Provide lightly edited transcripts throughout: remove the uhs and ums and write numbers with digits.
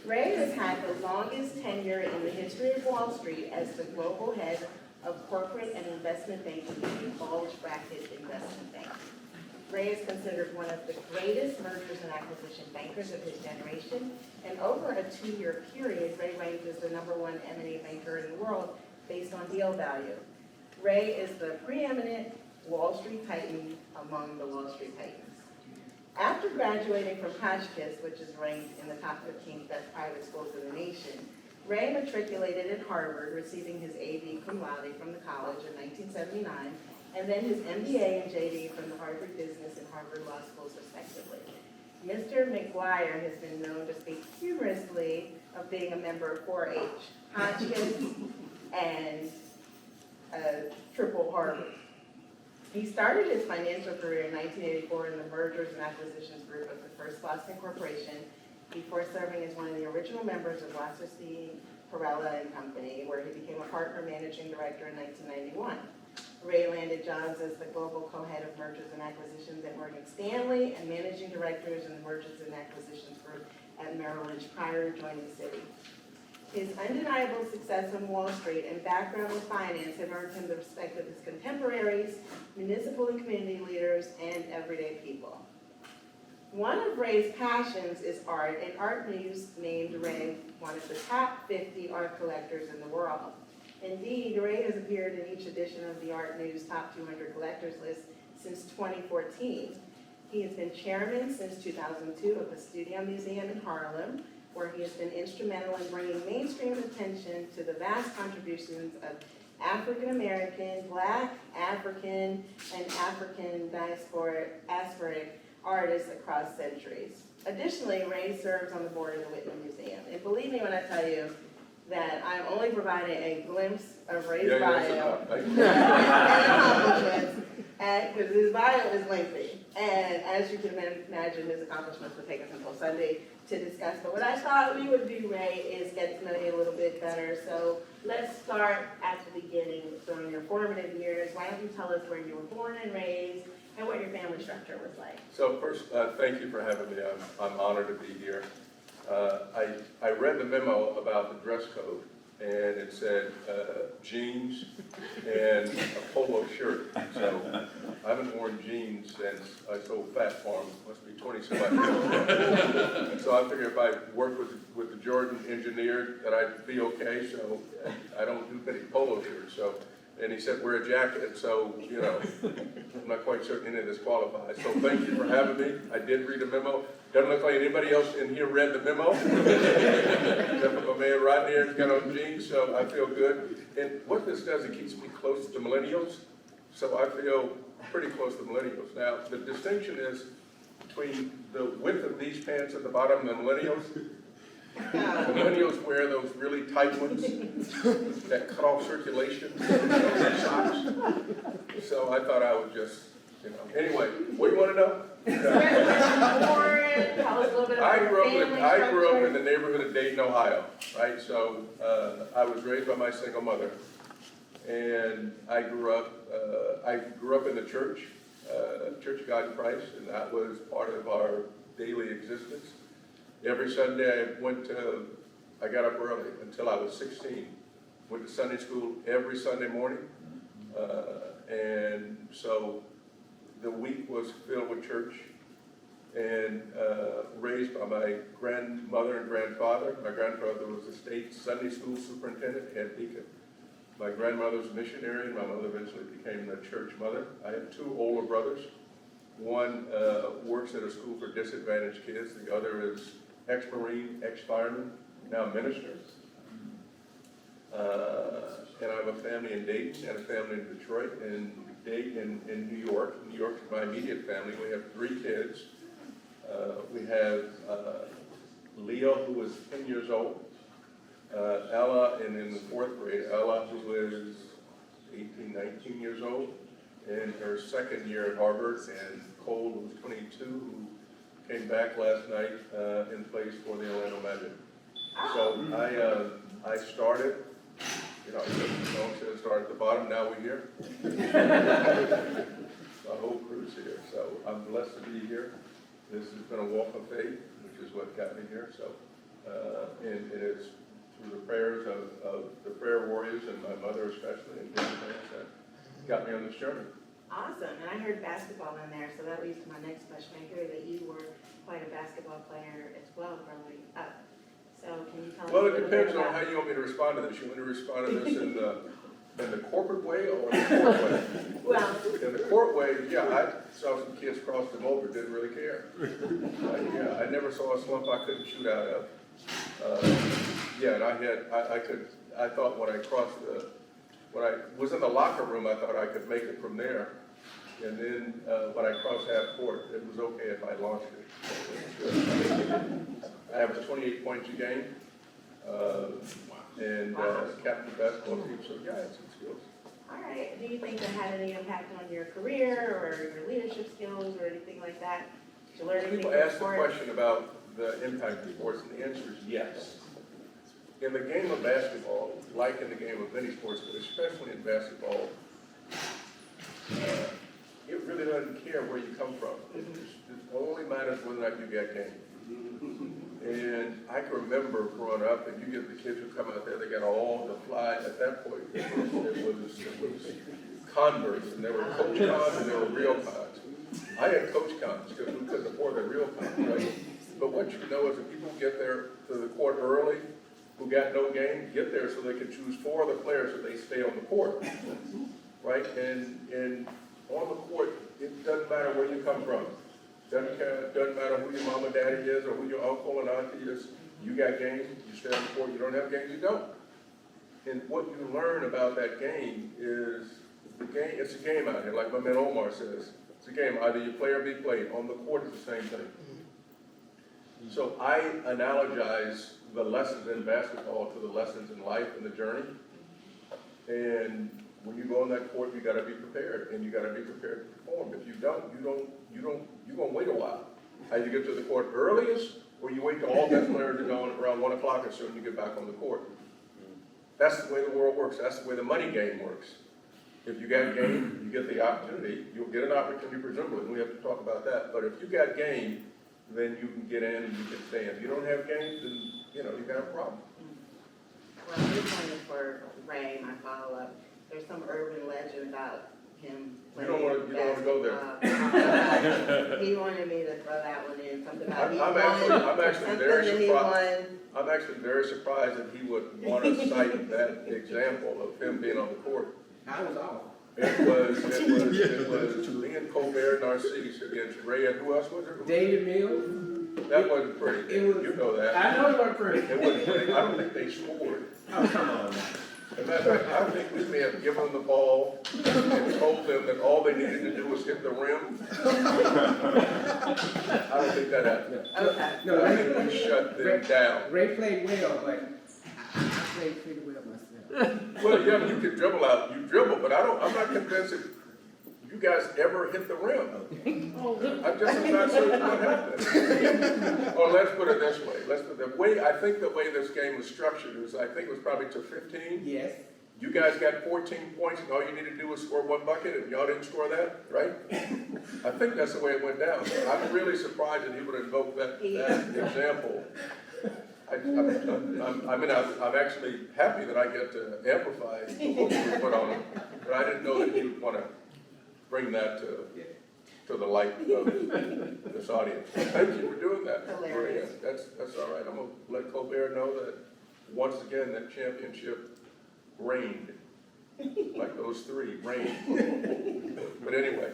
Ray has had the longest tenure in the history of Wall Street as the global head of corporate and investment banking and bulge bracket investment banking. Ray is considered one of the greatest mergers and acquisition bankers of his generation, and over a 2-year period, Ray ranked as the #1 M&A banker in the world based on deal value. Ray is the preeminent Wall Street Titan among the Wall Street Titans. After graduating from Hotchkiss, which is ranked in the top 15 best private schools in the nation, Ray matriculated at Harvard, receiving his A.D. cum laude from the college in 1979, and then his MBA and JD from the Harvard Business and Harvard Law Schools, respectively. Mr. McGuire has been known to speak humorously of being a member of 4-H, Hotchkiss, and Triple Harvard. He started his financial career in 1984 in the Mergers and Acquisitions Group of the First Boston Corporation, before serving as one of the original members of Wasserstein, Perella and Company, where he became a partner managing director in 1991. Ray landed jobs as the global co-head of mergers and acquisitions at Morgan Stanley and managing directors in the Mergers and Acquisitions Group at Merrill Lynch prior to joining Citi. His undeniable success on Wall Street and background in finance have earned him the respect of his contemporaries, municipal and community leaders, and everyday people. One of Ray's passions is art, and Art News named Ray one of the top 50 art collectors in the world. Indeed, Ray has appeared in each edition of the Art News Top 200 Collectors list since 2014. He has been chairman since 2002 of the Studio Museum in Harlem, where he has been instrumental in bringing mainstream attention to the vast contributions of African American, Black, African, and African diasporic artists across centuries. Additionally, Ray serves on the board of the Whitney Museum. And believe me when I tell you that I'm only providing a glimpse of Ray's bio and accomplishments, because his bio is lengthy. And as you can imagine, his accomplishments would take us until Sunday to discuss. But what I thought we would do, Ray, is get to know you a little bit better. So let's start at the beginning, during your formative years. Why don't you tell us where you were born and raised, and what your family structure was like? So first, thank you for having me. I'm honored to be here. I read the memo about the dress code, and it said jeans and a polo shirt. So I haven't worn jeans since I sold Fat Farm. Must be 20-some years. So I figured if I worked with the Jordan engineer that I'd be okay. So I don't do many polo shirts. So. And he said, wear a jacket, so, you know, I'm not quite certain any of this qualifies. So thank you for having me. I did read the memo. Doesn't look like anybody else in here read the memo. Except for my man Rodney has got on jeans, so I feel good. And what this does, it keeps me close to millennials. So I feel pretty close to millennials. Now, the distinction is between the width of these pants at the bottom and the millennials. Millennials wear those really tight ones that cut off circulation, socks. So I thought I would just, you know. Anyway, what do you want to know? Tell us a little bit about your family I grew up in structure. the neighborhood of Dayton, Ohio, right? So I was raised by my single mother, and I grew up in the church, Church of God in Christ, and that was part of our daily existence. Every Sunday I got up early until I was 16. Went to Sunday school every Sunday morning. And so the week was filled with church, and raised by my grandmother and grandfather. My grandfather was the state Sunday school superintendent, head deacon. My grandmother was a missionary, and my mother eventually became the church mother. I have 2 older brothers. One works at a school for disadvantaged kids. The other is ex-Marine, ex-fireman, now minister. And I have a family in Dayton and a family in Detroit and Dayton in New York. New York is my immediate family. We have 3 kids. We have Leo, who is 10 years old. Ella, and in the 4th grade, Ella, who is 18, 19 years old, in her 2nd year at Harvard, and Cole, who's 22, who came back last night and plays for the Orlando Magic. So I started, you know, I started at the bottom, now we're here. The whole crew's here, so I'm blessed to be here. This has been a walk of faith, which is what got me here, so And it's through the prayers of the prayer warriors and my mother especially, and different things that got me on this journey. Awesome, and I heard basketball in there, so that leads to my next question. I hear that you were quite a basketball player as well growing up. So can you tell us a Well, it little bit depends on about? how you want me to respond to this. You want me to respond to this in the corporate way or in the court way? Well, In the court way, yeah, I saw some kids cross them over, didn't really care. Yeah, I never saw a slump I couldn't shoot out of. Yeah, and I thought when I was in the locker room, I thought I could make it from there. And then when I crossed half court, it was okay if I launched it. I averaged 28 points a game, and captained the basketball team, so yeah, I had some skills. all right. Do you think that had any impact on your career or your leadership skills or anything like that? Did you learn anything People from ask the sport? question about the impact of sports, and the answer is yes. In the game of basketball, like in the game of many sports, but especially in basketball, it really doesn't care where you come from. It only matters whether or not you get game. And I can remember growing up, and you get the kids who come out there, they got all the fly. At that point, it was Converse, and there were coach cons and there were real cons. I had coach cons because we couldn't afford the real cons, right? But what you know is that people get there to the court early, who got no game, get there so they can choose 4 other players so they stay on the court, right? And on the court, it doesn't matter where you come from. Doesn't matter who your mom and daddy is or who your uncle and auntie is. You got game, you stay on the court. You don't have game, you don't. And what you learn about that game is the game. It's a game out here, like my man Omar says. It's a game. Either you play or be played. On the court, it's the same thing. So I analogize the lessons in basketball to the lessons in life and the journey. And when you go on that court, you got to be prepared, and you got to be prepared to perform. If you don't, you're going to wait a while. Either you get to the court earliest, or you wait till all best players are gone around 1 o'clock or so, and you get back on the court. That's the way the world works. That's the way the money game works. If you got game, you get the opportunity. You'll get an opportunity, presumably. We have to talk about that. But if you got game, then you can get in and you can stay in. If you don't have game, then you got a problem. Well, this one is for Ray, my follow-up. There's some urban legend about him You playing don't want to go there. He wanted me to throw that one in, something about I'm actually very something that he surprised. won. I'm actually very surprised that he would want to cite that example of him being on the court. I was off. It was me and Colbert and Narcisse against Ray, and who else was it? David Mills. That wasn't pretty. You know that. I know you weren't pretty. It wasn't pretty. I don't think they scored. Oh, come on. As a matter of fact, I think we may have given them the ball and told them that all they needed to do was hit the rim. I don't think that happened. Okay. No, I think we shut them down. Ray played well, but I played pretty well myself. Well, yeah, you can dribble out. You dribble, but I'm not convinced that you guys ever hit the rim. I'm just not certain what happened. Or let's put it this way. I think the way this game was structured is, I think it was probably to 15. Yes. You guys got 14 points, and all you needed to do was score 1 bucket, and y'all didn't score that, right? I think that's the way it went down. I'm really surprised that he would invoke that example. I'm actually happy that I get to amplify what you put on him, but I didn't know that he would want to bring that to the light of this audience. Thank you for doing that. Hilarious. That's all right. I'm going to let Colbert know that once again that championship reigned, like those 3 reigned. But anyway.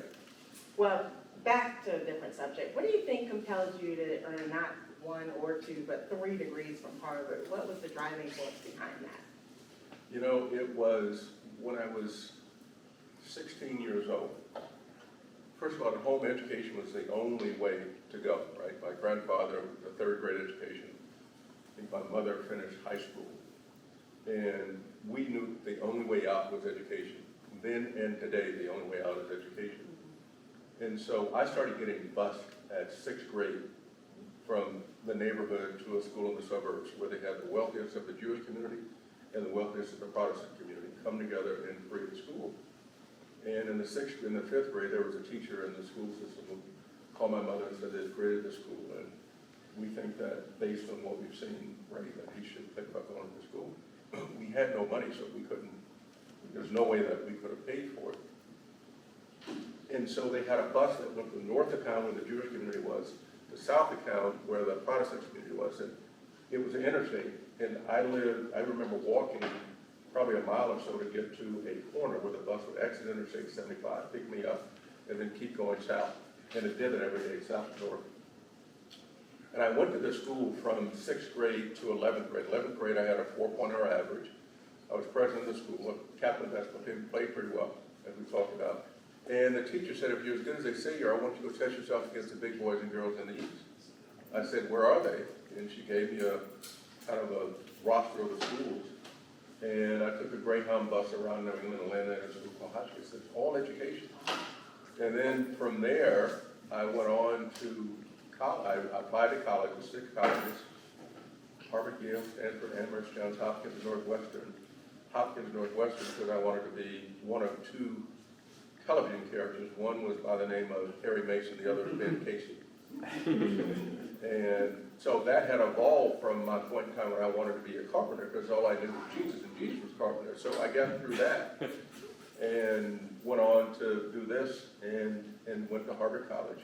Well, back to a different subject. What do you think compelled you to earn not 1 or 2, but 3 degrees from Harvard? What was the driving force behind that? It was when I was 16 years old. First of all, the home education was the only way to go, right? My grandfather, a 3rd grade education. I think my mother finished high school. And we knew the only way out was education. Then and today, the only way out is education. And so I started getting bused at 6th grade from the neighborhood to a school in the suburbs where they had the wealthiest of the Jewish community and the wealthiest of the Protestant community come together and create a school. And in the 5th grade, there was a teacher in the school system who called my mother and said they'd created this school, and we think that based on what we've seen, Ray, that he should think about going to school. We had no money, so we couldn't, there's no way that we could have paid for it. And so they had a bus that went from north of town where the Jewish community was, to south of town where the Protestant community was. And it was an interstate. And I remember walking probably a mile or so to get to a corner where the bus would exit Interstate 75, pick me up, and then keep going south. And it did it every day, south to north. And I went to this school from 6th grade to 11th grade. 11th grade, I had a 4.0 average. I was president of the school, captain of basketball team, played pretty well, as we talked about. And the teacher said, if you're as good as they say you are, I want you to go test yourself against the big boys and girls in the East. I said, where are they? And she gave me a kind of a roster of the schools. And I took a Greyhound bus around New England and landed at a school called Hotchkiss. It said, all education. And then from there, I went on to college. I applied to college with 6 colleges: Harvard, Yale, Stanford, Amherst, Johns Hopkins, Northwestern. Hopkins, Northwestern, because I wanted to be one of 2 television characters. One was by the name of Harry Mason, the other was Ben Casey. And so that had evolved from my point in time when I wanted to be a carpenter, because all I knew was Jesus, and Jesus was carpenter. So I got through that and went on to do this and went to Harvard College.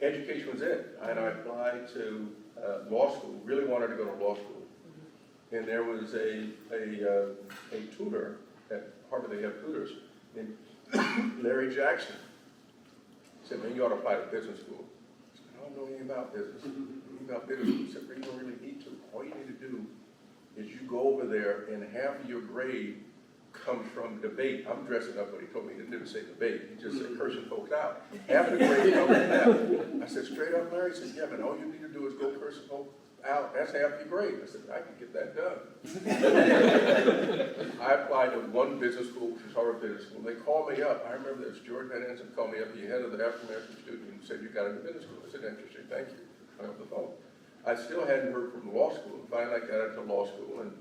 Education was it. And I applied to law school, really wanted to go to law school. And there was a tutor at Harvard, they have tutors, named Larry Jackson. He said, man, you ought to apply to business school. I said, I don't know anything about business. He said, you don't really need to. All you need to do is you go over there and half of your grade comes from debate. I'm dressing up, but he told me he didn't say debate. He just said cursing folks out. Half of the grade comes from that. I said, straight up, Larry? He said, yeah, man, all you need to do is go cursing folks out. That's half your grade. I said, I can get that done. I applied to one business school, which is Harvard Business School. They called me up. I remember this. George Van Ensign called me up, the head of the African American student, and said, you got into business school. I said, interesting, thank you. I hung up the phone. I still hadn't heard from law school. And finally, I got into law school and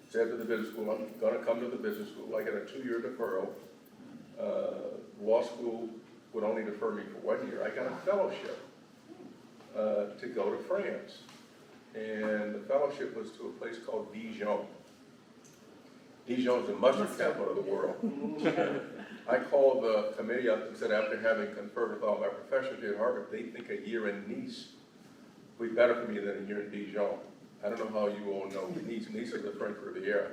said to the business school, I'm going to come to the business school. I got a 2-year deferral. Law school would only defer me for 1 year. I got a fellowship to go to France. And the fellowship was to a place called Dijon. Dijon is the mustard capital of the world. I called the committee up and said, after having conferred with all my professors at Harvard, they think a year in Nice would be better for me than a year in Dijon. I don't know how you all know Nice. Nice is the French Riviera.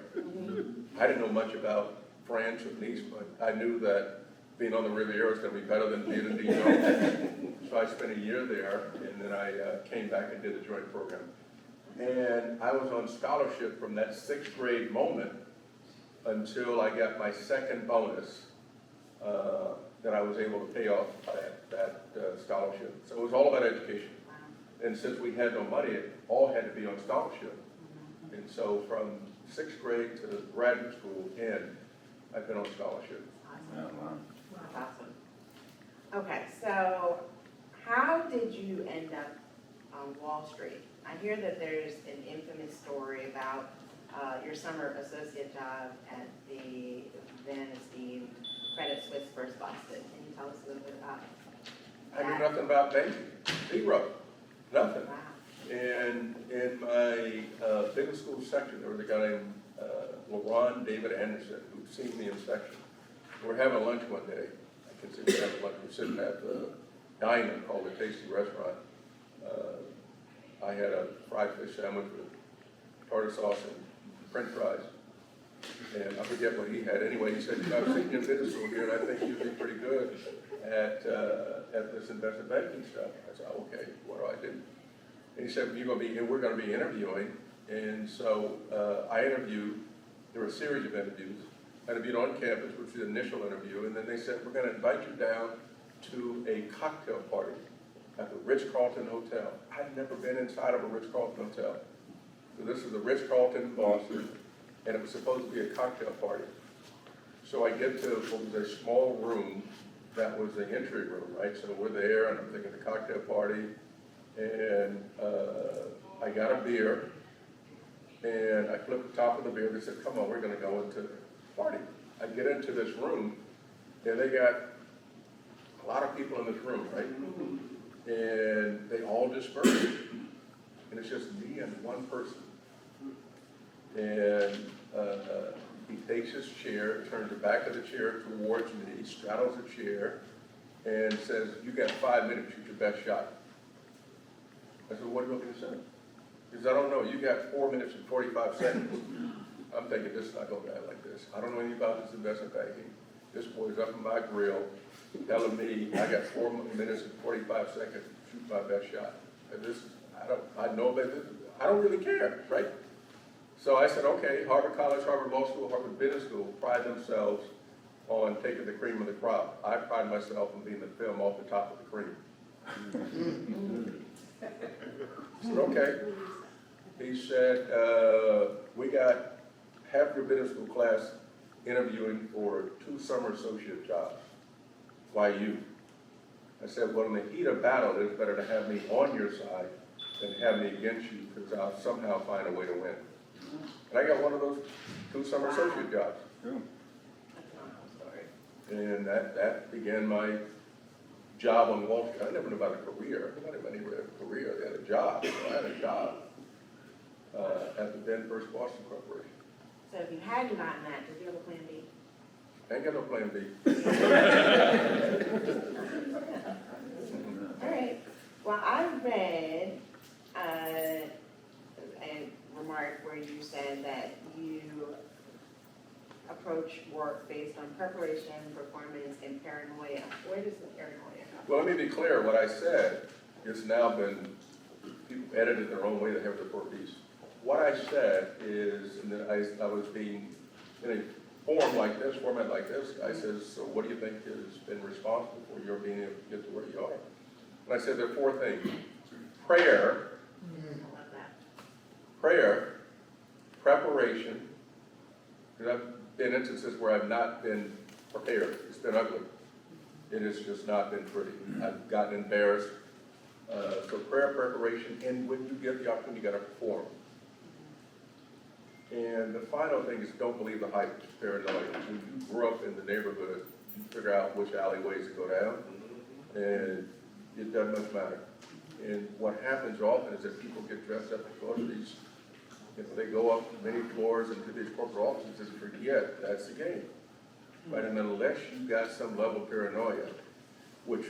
I didn't know much about France or Nice, but I knew that being on the Riviera was going to be better than being in Dijon. So I spent a year there, and then I came back and did a joint program. And I was on scholarship from that 6th grade moment until I got my second bonus that I was able to pay off that scholarship. So it was all about education. And since we had no money, it all had to be on scholarship. And so from 6th grade to graduate school and I've been on scholarship. Awesome. That's awesome. Okay, so how did you end up on Wall Street? I hear that there's an infamous story about your summer associate job at the then esteemed Credit Suisse First Boston. Can you tell us a little bit about I knew nothing about banking, zero, nothing. Wow. And in my business school section, there was a guy named LaRon David Anderson who'd seen me in section. We're having lunch one day. I can see we're having lunch. We're sitting at the diner called the Tasty Restaurant. I had a fried fish sandwich with tartar sauce and French fries. And I forget what he had. Anyway, he said, I've seen you in business school here, and I think you'd be pretty good at this investment banking stuff. I said, okay, what do I do? And he said, we're going to be interviewing. And so I interviewed. There were a series of interviews. I interviewed on campus, which was the initial interview, and then they said, we're going to invite you down to a cocktail party at the Ritz-Carlton Hotel. I'd never been inside of a Ritz-Carlton hotel. So this is the Ritz-Carlton in Boston, and it was supposed to be a cocktail party. So I get to what was a small room that was the entry room, right? So we're there, and I'm thinking the cocktail party, and I got a beer, and I flipped the top of the beer. They said, come on, we're going to go into the party. I get into this room, and they got a lot of people in this room, right? And they all dispersed. And it's just me and one person. And he takes his chair, turns the back of the chair towards me, straddles the chair, and says, "You got 5 minutes, shoot your best shot." I said, "What do you want me to say?" He says, "I don't know, you got 4 minutes and 45 seconds. I'm thinking, this is not going to die like this. I don't know anything about this investment banking. This boy's up in my grill telling me I got 4 minutes and 45 seconds to shoot my best shot. And this is, I know about this. I don't really care, right? So I said, okay, Harvard College, Harvard Law School, Harvard Business School pride themselves on taking the cream of the crop. I pride myself on being the film off the top of the cream. I said, okay. He said, we got half your business school class interviewing for 2 summer associate jobs. Why you? I said, well, in the heat of battle, it's better to have me on your side than have me against you, because I'll somehow find a way to win. And I got one of those 2 summer associate jobs. And that began my job on Wall Street. I never knew about a career. Nobody knew about a career. They had a job. So I had a job at the then First Boston Corporation. So if you hadn't gotten that, did you have a plan B? I ain't got no plan B. All right. Well, I read a remark where you said that you approach work based on preparation, performance, and paranoia. Where does the paranoia come from? Well, let me be clear. What I said has now been, people edited their own way to have their core piece. What I said is, and then I was being, in a format like this, I said, so what do you think has been responsible for your being able to get to where you are? And I said there are 4 things. Prayer, I love that. prayer, preparation, because I've been instances where I've not been prepared. It's been ugly. It has just not been pretty. I've gotten embarrassed. So prayer, preparation, and when you get the opportunity, you got to perform. And the final thing is don't believe the hype, paranoia. When you grow up in the neighborhood, you figure out which alleyways to go down, and it doesn't much matter. And what happens often is that people get dressed up and go to these, they go up many floors into these corporate offices and forget that's the game. Right? And unless you got some level of paranoia, which,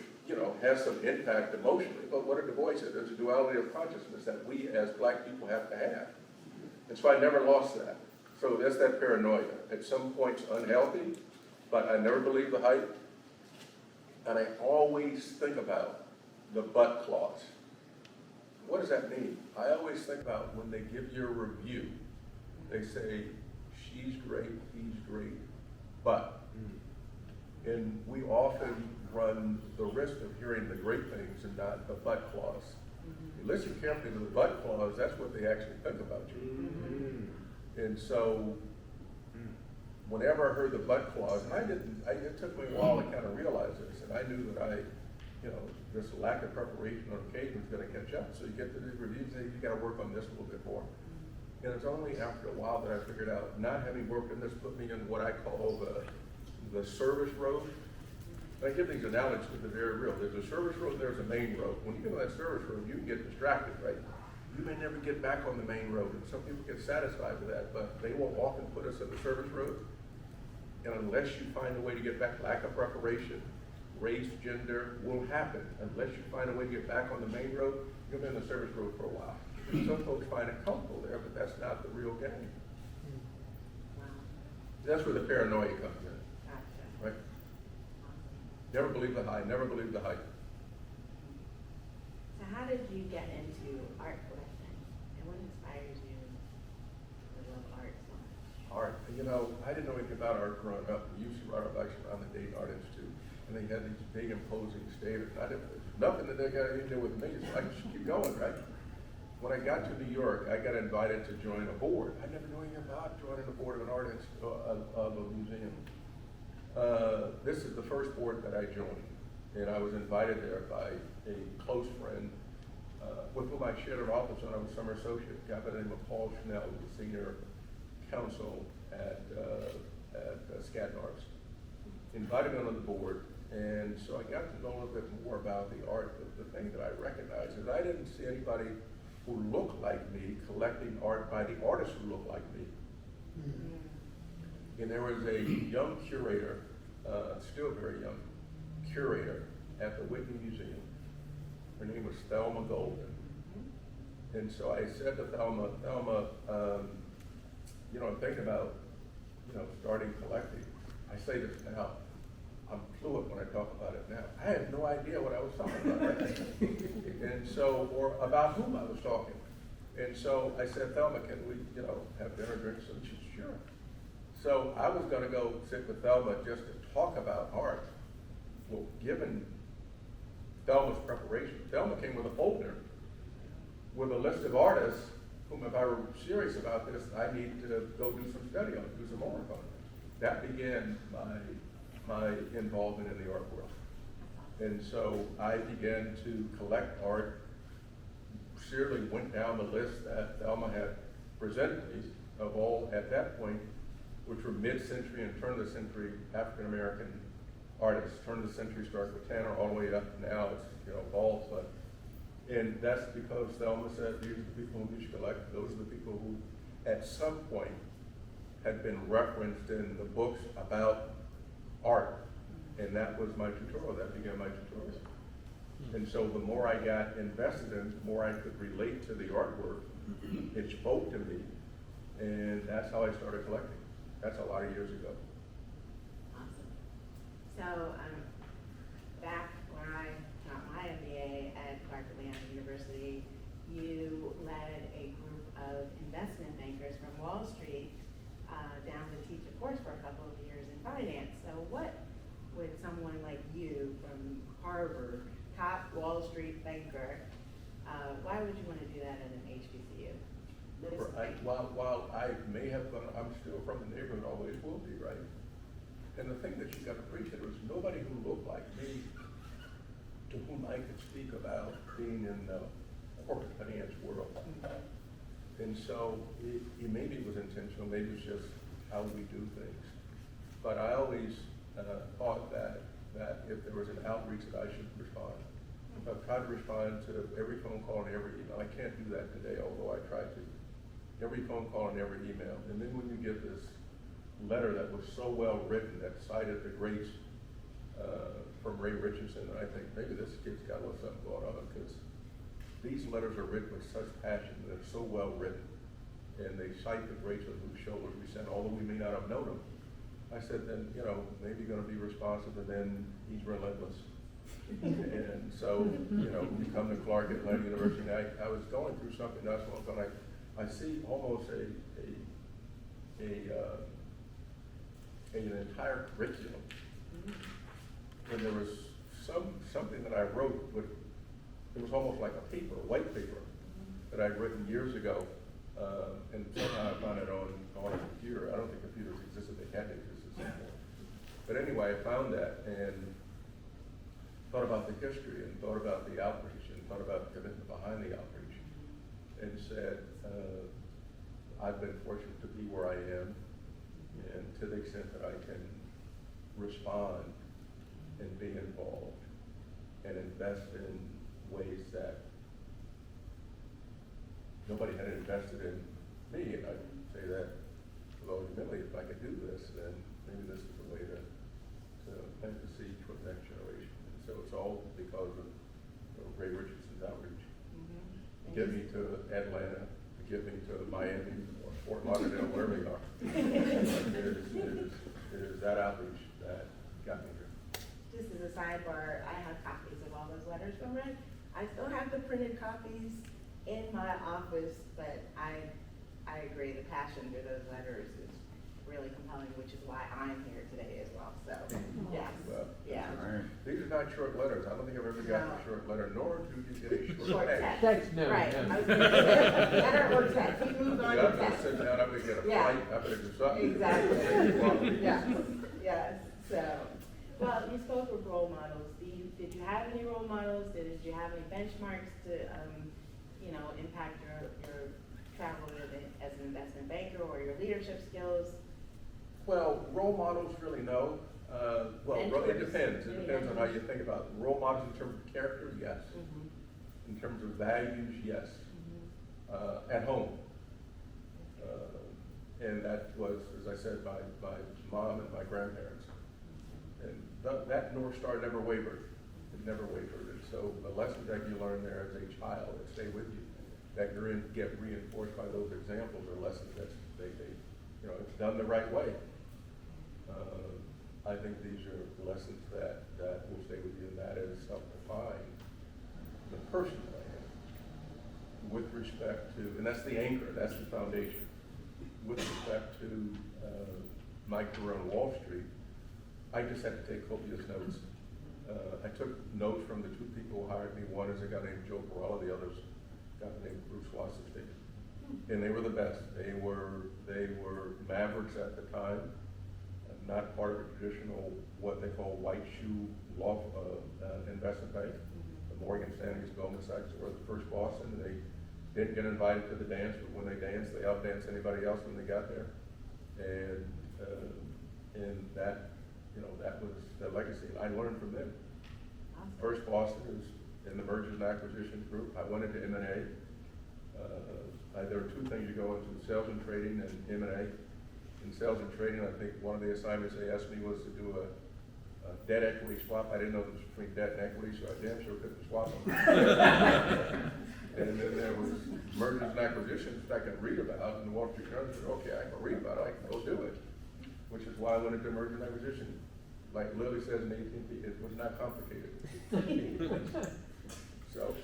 has some impact emotionally, but what did Du Bois say? There's a duality of consciousness that we as black people have to have. And so I never lost that. So that's that paranoia. At some points unhealthy, but I never believe the hype. And I always think about the but clause. What does that mean? I always think about when they give you a review, they say, she's great, he's great, but. And we often run the risk of hearing the great things and not the but clause. You listen carefully to the but clause, that's what they actually think about you. And so, whenever I heard the but clause, and it took me a while to kind of realize this, and I knew that this lack of preparation on occasion was going to catch up. So you get to the reviews and you got to work on this a little bit more. And it's only after a while that I figured out, not having worked in this put me in what I call the service road. And I give these analogies because they're very real. There's a service road, there's a main road. When you get on that service road, you can get distracted, right? You may never get back on the main road, and some people get satisfied with that, but they will often put us on the service road. And unless you find a way to get back, lack of preparation, race, gender, will happen. Unless you find a way to get back on the main road, you'll be on the service road for a while. Some folks find it comfortable there, but that's not the real game. Wow. That's where the paranoia comes in, Gotcha. right? Never believe the hype, never believe the hype. So how did you get into art collecting? And what inspires you to love art so much? Art, I didn't know anything about art growing up. We used to ride our bikes around the Dayton Art Institute, and they had these big imposing stages. Nothing that they got anything to do with me, so I just keep going, right? When I got to New York, I got invited to join a board. I never knew anything about joining a board of an art of a museum. This is the first board that I joined, and I was invited there by a close friend with whom I shared an office when I was summer associate, a guy by the name of Paul Schnell, who was senior counsel at Skadden Arts. Invited me onto the board, And so I got to know a little bit more about the art. The thing that I recognized is I didn't see anybody who looked like me collecting art by the artists who looked like me. And there was a young curator, still very young curator at the Whitney Museum. Her name was Thelma Golden. And so I said to Thelma, I'm thinking about, starting collecting. I say this now, I'm fluent when I talk about it now. I had no idea what I was talking about. And so, or about whom I was talking. And so I said, Thelma, can we, have dinner, drinks? And she said, sure. So I was gonna go sit with Thelma just to talk about art. Well, given Thelma's preparation, Thelma came with a folder with a list of artists whom, if I were serious about this, I need to go do some study on, do some homework on. That began my involvement in the art world. And so I began to collect art, seriously went down the list that Thelma had presented me of all, at that point, which were mid-century and turn-of-the-century African-American artists. Turn of the century starts with Tanner all the way up now, it's, evolved, but, and that's because Thelma said, these are the people whom you should collect. Those are the people who, at some point, had been referenced in the books about art. And that was my tutorial, that began my tutorial. And so the more I got invested in, the more I could relate to the artwork. It spoke to me, and that's how I started collecting. That's a lot of years ago. Awesome. So, back when I got my MBA at Clark Atlanta University, you led a group of investment bankers from Wall Street down to teach a course for a couple of years in finance. So what would someone like you from Harvard, top Wall Street banker, why would you want to do that at an HBCU? While I may have gone, I'm still from the neighborhood, always will be, right? And the thing that you got to appreciate was nobody who looked like me to whom I could speak about being in the corporate finance world. And so maybe it was intentional, maybe it's just how we do things. But I always thought that if there was an outreach that I should respond. I've tried to respond to every phone call and every email. I can't do that today, although I tried to. Every phone call and every email. And then when you get this letter that was so well written that cited the greats from Ray Richardson, I think maybe this kid's got a little something going on, because these letters are written with such passion, they're so well written, and they cite the greats on whose shoulders we stand, although we may not have known them. I said, then, maybe you're gonna be responsive, and then he's relentless. And so, you come to Clark Atlanta University, and I was going through something that's one time, I see almost an entire curriculum. And there was something that I wrote, but it was almost like a paper, a white paper, that I'd written years ago, and somehow I found it on a computer. I don't think computers existed, they hadn't existed anymore. But anyway, I found that and thought about the history and thought about the outreach and thought about the commitment behind the outreach, and said, I've been fortunate to be where I am, and to the extent that I can respond and be involved and invest in ways that nobody had invested in me, and I say that with all humility, if I could do this, then maybe this is the way to plant the seed for the next generation. And so it's all because of Ray Richardson's outreach. To get me to Atlanta, to get me to Miami, or Fort Lauderdale, wherever you are. It is that outreach that got me here. Just as a sidebar, I have copies of all those letters from Ray. I still have the printed copies in my office, but I agree, the passion for those letters is really compelling, which is why I'm here today as well. So, yes, Well, yeah. These are not short letters. I don't think I've ever gotten a short letter, nor do you get a Short short text. text. No, Right. no. I was gonna say, letter or text. He moved on Yeah, to I'm gonna text. sit down, I'm gonna get a Yeah. flight, I'm gonna do something. Exactly. Yes, yes. So, well, you spoke of role models. Did you have any role models? Did you have any benchmarks to, impact your travel as an investment banker or your leadership skills? Well, role models, really no. Well, it Mentors. depends. It depends on how you think about it. Role models in terms of character, yes. Mhm. In terms of values, yes. At home. And that was, as I said, my mom and my grandparents. And that North Star never wavered. It never wavered. And so the lessons that you learn there as a child that stay with you, that get reinforced by those examples are lessons that they it's done the right way. I think these are lessons that will stay with you, and that is self-defined, the person I am, with respect to, and that's the anchor, that's the foundation. With respect to my career on Wall Street, I just had to take copious notes. I took notes from the two people who hired me. One is a guy named Joe Perella, the other's a guy named Bruce Wasserstein. And they were the best. They were mavericks at the time, not part of a traditional, what they call white shoe law investment bank. The Morgan Stanley's, Goldman Sachs were the first Boston. They didn't get invited to the dance, but when they danced, they outdanced anybody else when they got there. And that, that was the legacy. I learned from them. Awesome. First Boston is in the mergers and acquisitions group. I went into M&A. There are two things you go into: sales and trading and M&A. In sales and trading, I think one of the assignments they asked me was to do a debt equity swap. I didn't know the difference between debt and equity, so I damn sure couldn't swap them. And then there was mergers and acquisitions that I could read about, and the Wall Street Journal said, okay, I can read about it, I can go do it. Which is why I went into merger and acquisition. Like Lily says in AT&T, it was not complicated. So.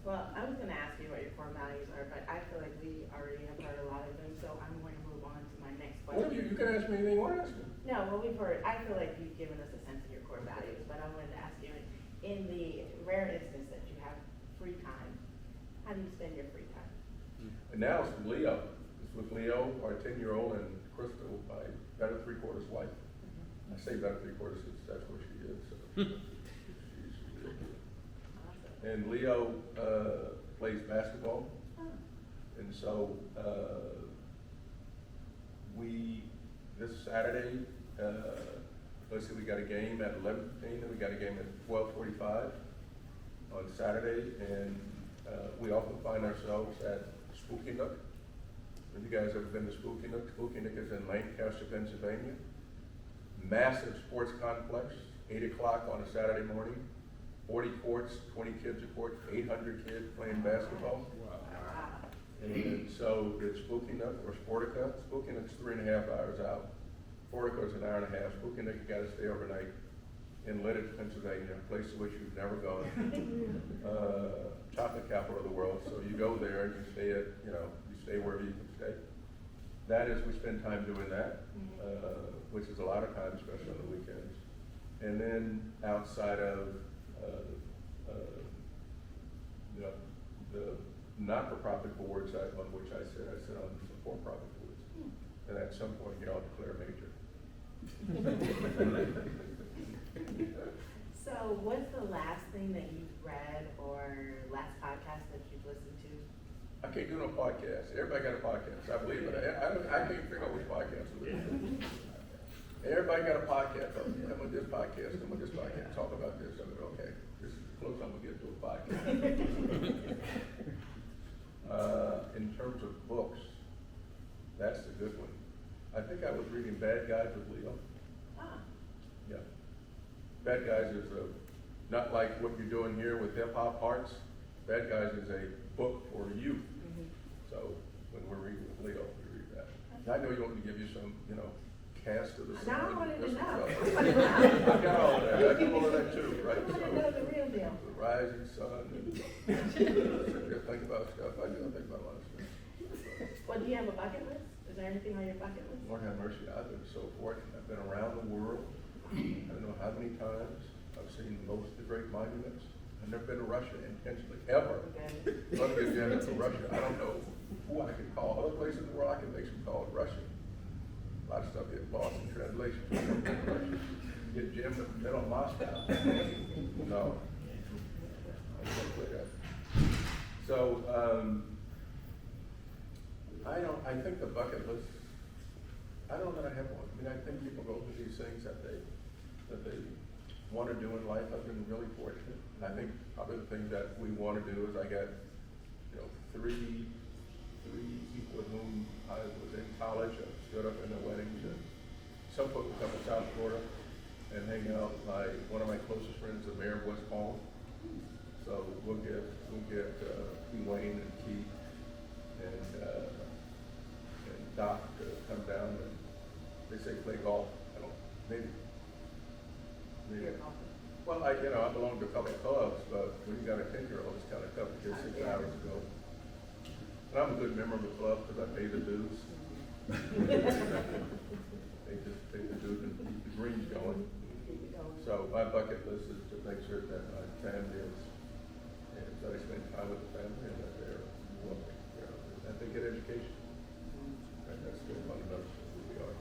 Well, I was gonna ask you what your core values are, but I feel like we already have heard a lot of them, so I'm going to move on to my next Well, question. you can ask me anything you want to ask me. No, well, we've heard, I feel like you've given us a sense of your core values, but I wanted to ask you, in the rare instance that you have free time, how do you spend your free time? And now it's with Leo. It's with Leo, our 10-year-old, and Crystal, my better three-quarters wife. I say better three-quarters because that's where she is. So. She's real good. Awesome. And Leo plays basketball. Oh. And so this Saturday, let's see, we got a game at 11:15, and we got a game at 12:45 on Saturday, and we often find ourselves at Spooky Nook. Have you guys ever been to Spooky Nook? Spooky Nook is in Lancaster, Pennsylvania. Massive sports complex, 8 o'clock on a Saturday morning, 40 courts, 20 kids a court, 800 kids playing basketball. Wow. And so it's Spooky Nook or Sportica. Spooky Nook's 3.5 hours out. Sportica's an hour and a half. Spooky Nook, you gotta stay overnight in Lidditch, Pennsylvania, a place to which you've never gone. Chocolate capital of the world. So you go there and you stay at, you stay wherever you can stay. That is, we spend time doing that, which is a lot of time, especially on the weekends. And then outside of, the not-for-profit boards on which I sit on some for-profit boards. And at some point, I'll declare major. So what's the last thing that you've read or last podcast that you've listened to? I can't do no podcast. Everybody got a podcast. I believe it. I can't figure out which podcast to listen to. Everybody got a podcast. Come with this podcast, come with this podcast, talk about this. I mean, okay, this is close I'm gonna get to a podcast. In terms of books, that's the good one. I think I was reading Bad Guys with Leo. Ah. Yeah. Bad Guys is not like what you're doing here with hip hop hearts. Bad Guys is a book for you. So when we're reading with Leo, we read that. And I know you want me to give you some, cast of the sun. Now I wanted to know. I got all of that. I got all of that too, right? I want to know the real deal. The rising sun. And think about stuff. I do think about a lot of stuff. Well, do you have a bucket list? Is there anything on your bucket list? Lord have mercy. I've been so fortunate. I've been around the world. I don't know how many times. I've seen most of the great monuments. I've never been to Russia intentionally, ever. Okay. Let me get down to Russia. I don't know who I can call. Other places in the world I can make some calls. Russia. A lot of stuff gets lost in translation. Get Jim to bet on Moscow. No. I can't play that. So, I think the bucket list, I don't know that I have one. I mean, I think people go through these things that they want to do in life. I've been really fortunate. I think probably the things that we want to do is I got, three people with whom I was in college. I stood up in their weddings, and some folks will come to South Florida and hang out. One of my closest friends is the mayor of West Palm. So we'll get Wayne and Keith and Doc to come down, and they say play golf. I don't, maybe. Well, I belong to a couple of clubs, but when you got a 10-year-old, it's kind of tough to get 6 hours to go. And I'm a good member of the club because I pay the dues. They just pay the dues and keep the greens going. So my bucket list is to make sure that my family is, and that I spend time with the family and that they're, that they get education. And that's still fundamental to who we are.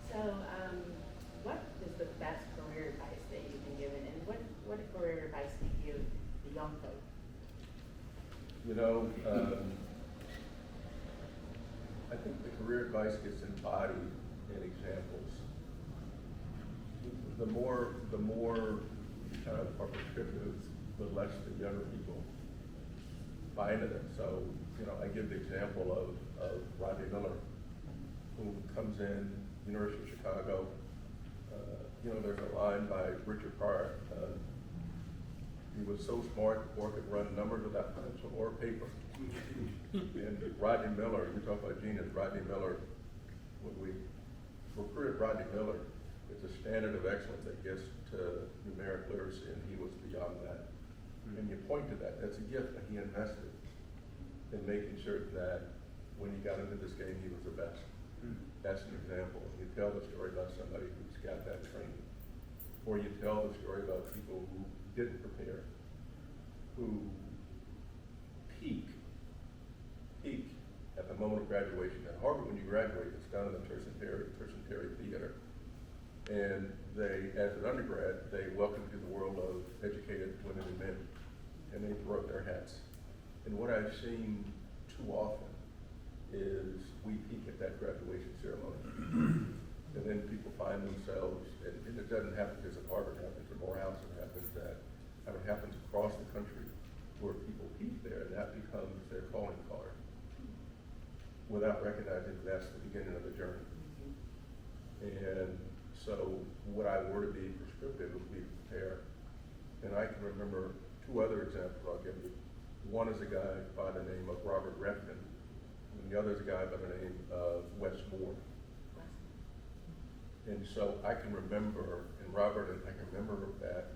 So, what is the best career advice that you've been given, and what career advice do you give the young folk? I think the career advice gets embodied in examples. The more kind of are prescriptive, the less the younger people buy into them. So, I give the example of Rodney Miller, who comes in, University of Chicago. There's a line by Richard Pryor. He was so smart, the boy could run numbers without pencil or paper. And Rodney Miller, you talk about genius, Rodney Miller, when we recruited Rodney Miller, it's a standard of excellence that gets to numeric literacy, and he was beyond that. And you point to that, that's a gift that he invested in making sure that when he got into this game, he was the best. That's an example. You tell the story about somebody who's got that training. Or you tell the story about people who didn't prepare, who peak at the moment of graduation. At Harvard, when you graduate, it's done in the tertiary theater. And they, as an undergrad, they welcome you to the world of educated women and men, and they throw up their hats. And what I've seen too often is we peak at that graduation ceremony. And then people find themselves, and it doesn't happen just at Harvard, it happens at Morehouse, it happens across the country, where people peak there, and that becomes their calling card, without recognizing that that's the beginning of the journey. And so what I were to be prescriptive would be prepare. And I can remember two other examples I'll give you. One is a guy by the name of Robert Refkin, and the other is a guy by the name of Wes Moore. And so I can remember, and Robert, and I can remember that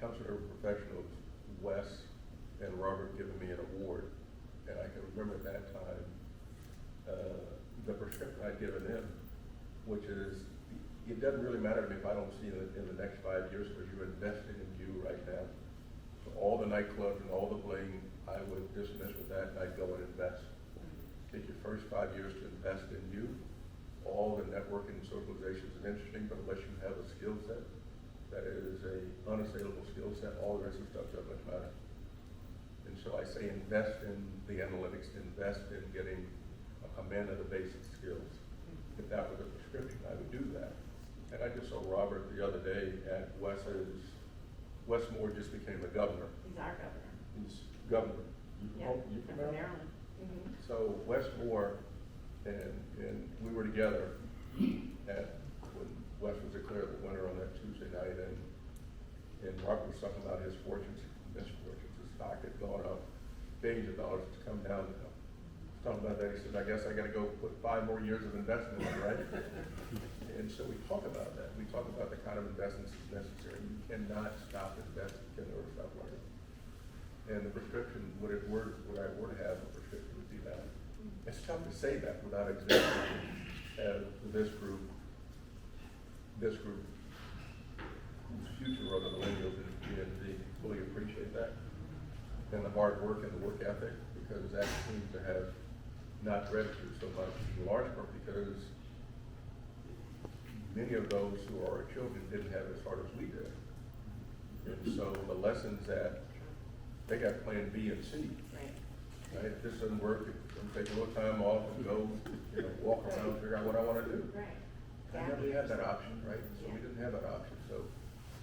Counselor of Professionals, Wes and Robert giving me an award. And I can remember at that time, the prescription I'd given them, which is, it doesn't really matter to me if I don't see it in the next 5 years, because you're investing in you right now. So all the nightclubs and all the bling, I would dismiss with that, and I'd go and invest. Take your first 5 years to invest in you. All the networking and socialization is interesting, but unless you have a skill set that is a unassailable skill set, all the rest of the stuff doesn't much matter. And so I say invest in the analytics, invest in getting a man of the basic skills. If that was a prescription, I would do that. And I just saw Robert the other day at Wes Moore just became the governor. He's our governor. He's governor. Yeah, You from from Maryland. Mm-hmm. So Wes Moore and we were together when Wes was declared the winner on that Tuesday night, and Robert was talking about his fortunes, misfortunes. His stock had gone up billions of dollars, it's come down now. Talking about that, he said, I guess I gotta go put 5 more years of investment in, right? And so we talk about that. We talk about the kind of investments that's necessary. You cannot stop investing, you can never stop learning. And the prescription, what I were to have, the prescription would be that. It's tough to say that without examples as this group, whose future are the millennials and Gen Z, fully appreciate that. And the hard work and the work ethic, because that seems to have not registered so much, in large part because many of those who are our children didn't have it as hard as we did. And so the lessons that they got plan B and C, right? If this doesn't work, if and take a little time off and go, walk around, figure out what I wanna do. Right. I never had that option, right? So we didn't have that option, so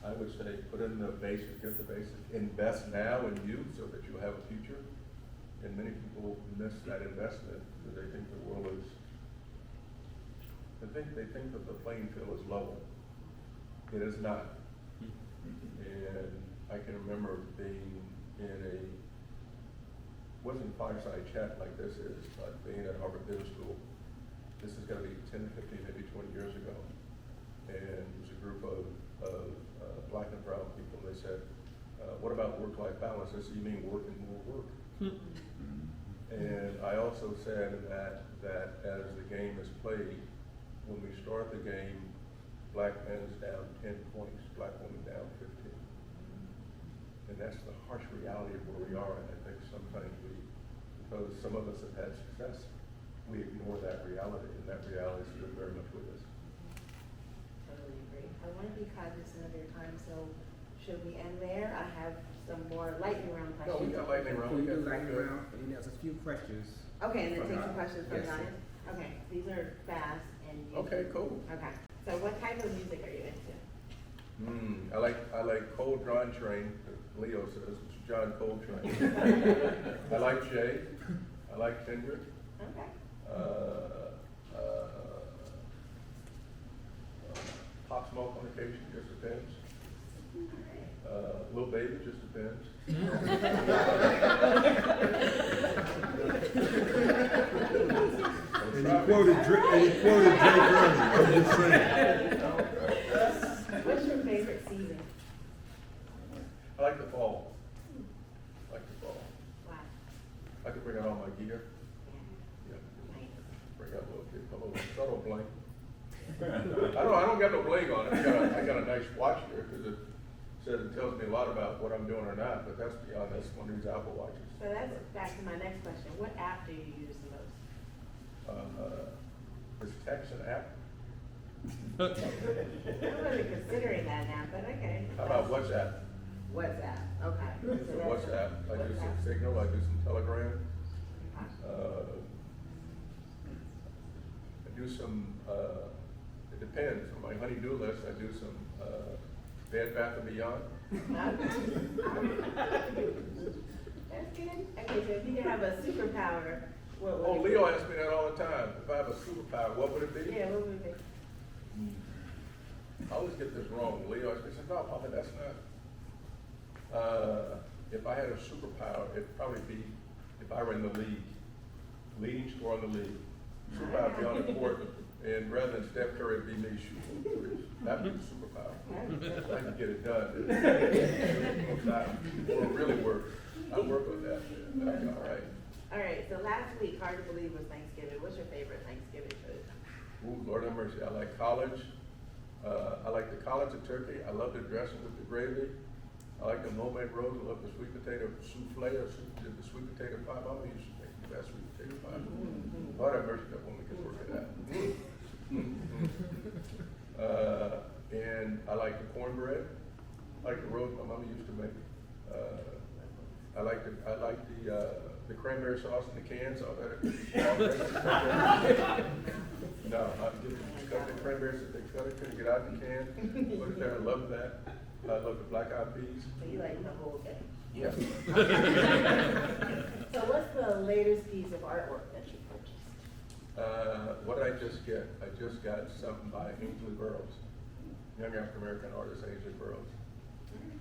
I would say, put in the basics, get the basics, invest now in you so that you'll have a future. And many people miss that investment because they think the world is, they think that the playing field is level. It is not. And I can remember being in wasn't fireside chat like this is, but being at Harvard Business School. This is gonna be 10, 15, maybe 20 years ago. And it was a group of black and brown people. They said, what about work-life balance? I said, you mean work and more work? And I also said that as the game is played, when we start the game, black men's down 10 points, black women down 15. And that's the harsh reality of where we are. And I think sometimes because some of us have had success, we ignore that reality, and that reality is still very much with us. Totally agree. I want to be cognizant of your time, so should we end there? I have some more lightning round No, we questions. got lightning round. We We do got lightning round, and there's a few questions. Okay, and then take some Yes, questions from sir. Giants? Okay, these are fast and you. Okay, cool. Okay, so what type of music are you into? I like Cold John Train. Leo says it's John Coltrane. I like Jay. I like Kendrick. Okay. Pop Smoke on occasion, just depends. All right. Little Baby, just depends. And he quoted Drake earlier, I'm just saying. What's your favorite season? I like the fall. I like the fall. Why? I can bring out all my gear. Yeah. Nice. Bring out a little subtle bling. I don't got no bling on it. I got a nice watch here because it says it tells me a lot about what I'm doing or not, but that's beyond this one of these Apple watches. So that's back to my next question. What app do you use the most? Is text an app? I wasn't considering that now, but okay. How about WhatsApp? WhatsApp, okay. So WhatsApp, I do some Signal, I do some Telegram. I do some, it depends, on my honey-do list, I do some Bed Bath & Beyond. That's good. Okay, so if you could have a superpower, what would Oh, it be? Leo asks me that all the time, if I have a superpower, what would it be? Yeah, what would it be? I always get this wrong. Leo asks me, says, no, Papa, that's not. If I had a superpower, it'd probably be if I were in the league, leading scorer in the league. Superpower would be on the court, and rather than Steph Curry, it'd be me shooting threes. That'd be the superpower. I can get it done. It'll really work. I work with that. That'd be all right. All right, so last week, hard to believe, was Thanksgiving. What's your favorite Thanksgiving food? Ooh, Lord have mercy. I like college. I like the college of turkey. I love the dressing with the gravy. I like the homemade rolls. I love the sweet potato souffle or the sweet potato pie. Mama used to make the best sweet potato pie. Lord have mercy, that woman can work it out. And I like the cornbread. I like the rolls my mama used to make. I like the cranberry sauce in the cans. All that. No, I cut the cranberries that they cut it, couldn't get out the can. Put it there. I love that. I love the black eyed peas. So you like the whole thing? Yeah. So what's the latest piece of artwork that you purchased? What did I just get? I just got something by Ainsley Burroughs, young African American artist Ainsley Burroughs.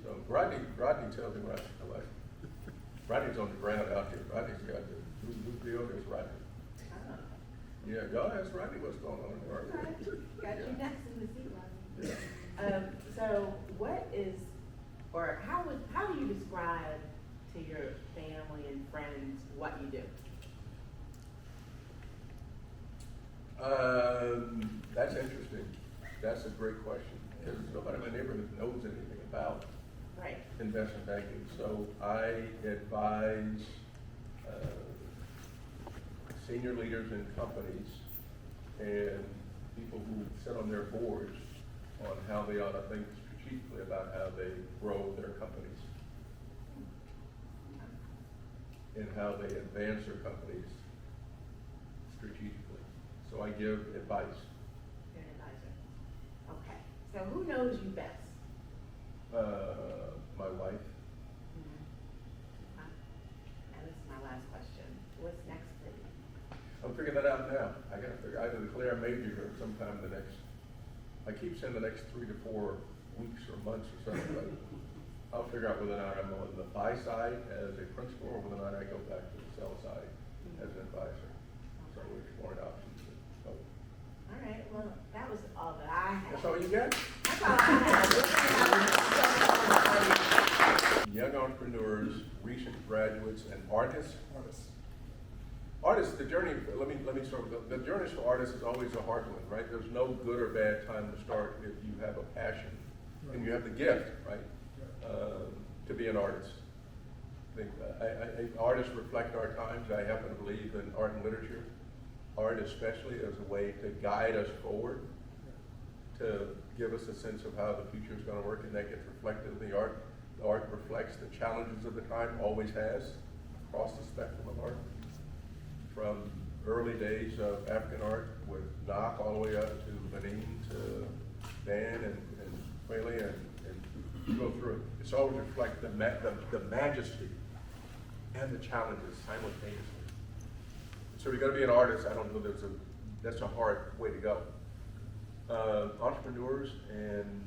So Rodney tells me what I like. Rodney's on the ground out here. Rodney's got the who's deal is Rodney. Oh. Yeah, y'all ask Rodney what's going on in the world. Got you next in the seat, Rodney. Yeah. So what is, or how do you describe to your family and friends what you do? That's interesting. That's a great question because nobody in my neighborhood knows anything about Right. investment banking. So I advise senior leaders in companies and people who sit on their boards on how they ought to think strategically about how they grow their companies and how they advance their companies I give advice. You're an advisor. Okay, so who knows you best? My wife. Huh? And this is my last question. What's next for you? I'm figuring that out now. I gotta figure, either declare a major or sometime in the next, I keep saying the next 3 to 4 weeks or months or something, but I'll figure out whether or not I'm on the buy side as a principal or whether or not I go back to the sell side as an advisor. So we're exploring options. So, All right, well, that was all that I had. that's all you got? That's all I had. Young entrepreneurs, recent graduates, and artists. Artists. Artists, the journey, let me start with, the journey for artists is always a hard one, right? There's no good or bad time to start if you have a passion and you have the gift, right? To be an artist. Artists reflect our times. I happen to believe in art and literature. Art especially as a way to guide us forward, to give us a sense of how the future is going to work, and that gets reflected in the art. The art reflects the challenges of the time, always has, across the spectrum of art. From early days of African art with Knock all the way up to Benin to Dan and Kweli and you go through it. It's always reflect the majesty and the challenges simultaneously. So you got to be an artist. I don't know. That's a hard way to go. Entrepreneurs and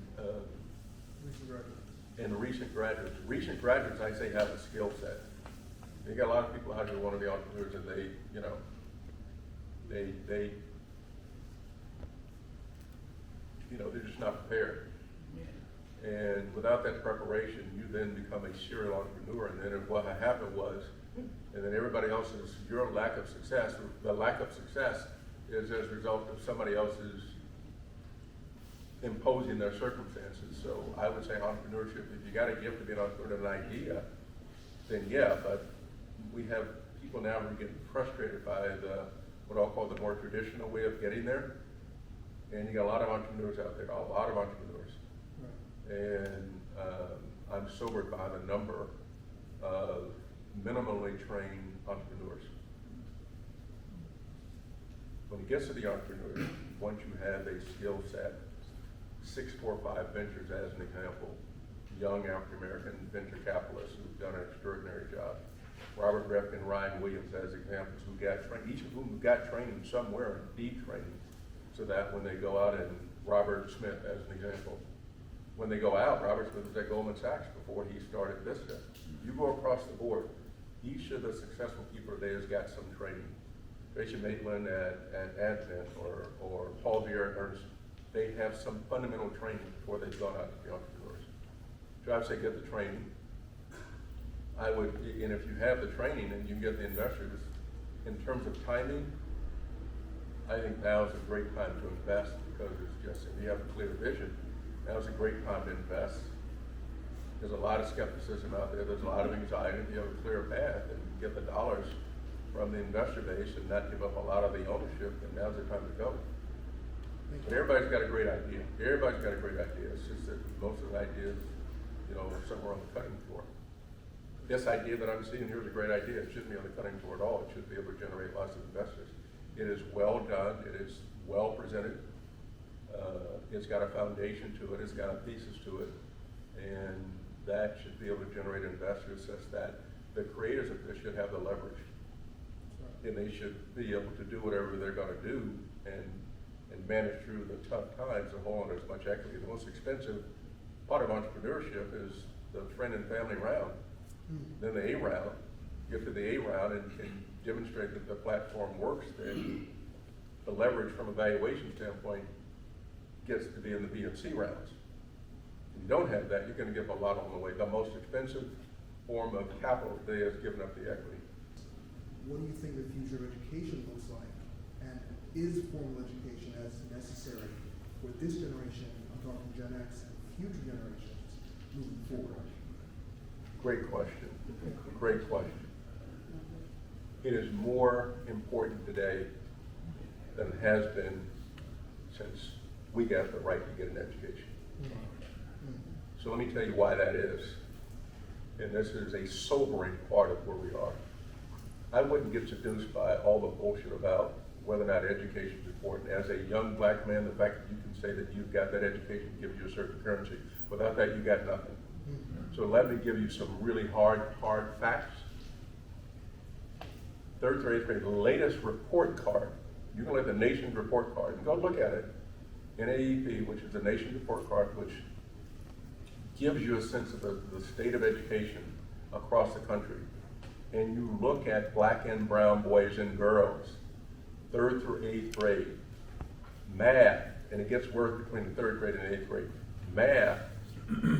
recent graduates. Recent graduates, I say, have a skill set. You got a lot of people out here who want to be entrepreneurs, and they they're just not prepared. And without that preparation, you then become a serial entrepreneur. And then what happened was, and then everybody else's, your lack of success, the lack of success is as a result of somebody else's imposing their circumstances. So I would say entrepreneurship, if you got a gift to be an entrepreneur, an idea, then yeah, but we have people now who are getting frustrated by what I'll call the more traditional way of getting there. And you got a lot of entrepreneurs out there, a lot of entrepreneurs. And I'm sobered by the number of minimally trained entrepreneurs. When it gets to the entrepreneur, once you have a skill set, 645 Ventures as an example, young African-American venture capitalists who've done an extraordinary job. Robert Refkin, Ryan Williams as examples who got trained, each of whom got training somewhere, deep training, so that when they go out, and Robert Smith as an example, when they go out, Robert Smith was at Goldman Sachs before he started Vista. You go across the board, each of the successful people today has got some training. Tracy Maitland at Advent or Paul Vier at Ernst, they have some fundamental training before they've gone out to be entrepreneurs. So I would say get the training. And if you have the training and you get the investors, in terms of timing, I think now is a great time to invest because it's just, if you have a clear vision, now is a great time to invest. There's a lot of skepticism out there. There's a lot of anxiety. If you have a clear path and you get the dollars from the investor base and not give up a lot of the ownership, then now's the time to go. But everybody's got a great idea. Everybody's got a great idea. It's just that most of the ideas, are somewhere on the cutting floor. This idea that I'm seeing here is a great idea. It shouldn't be on the cutting floor at all. It should be able to generate lots of investors. It is well done. It is well presented. It's got a foundation to it. It's got a thesis to it. And that should be able to generate investors such that the creators of this should have the leverage. And they should be able to do whatever they're going to do and manage through the tough times and hold on to as much equity. The most expensive part of entrepreneurship is the friend and family round. Then the A round, get to the A round and demonstrate that the platform works, then the leverage from a valuation standpoint gets to be in the B and C rounds. If you don't have that, you're going to give a lot on the way. The most expensive form of capital today is giving up the equity. What do you think the future of education looks like? And is formal education as necessary for this generation, I'm talking Gen X, and future generations moving forward? Great question. Great question. It is more important today than it has been since we got the right to get an education. So let me tell you why that is. And this is a sobering part of where we are. I wouldn't get seduced by all the bullshit about whether or not education is important. As a young black man, the fact that you can say that you've got that education gives you a certain currency. Without that, you got nothing. So let me give you some really hard facts. 3rd through 8th grade, the latest report card. You can look at the nation's report card and go look at it. NAEP, which is the nation's report card, which gives you a sense of the state of education across the country. And you look at black and brown boys and girls, 3rd through 8th grade, math, and it gets worse between the 3rd grade and 8th grade. Math,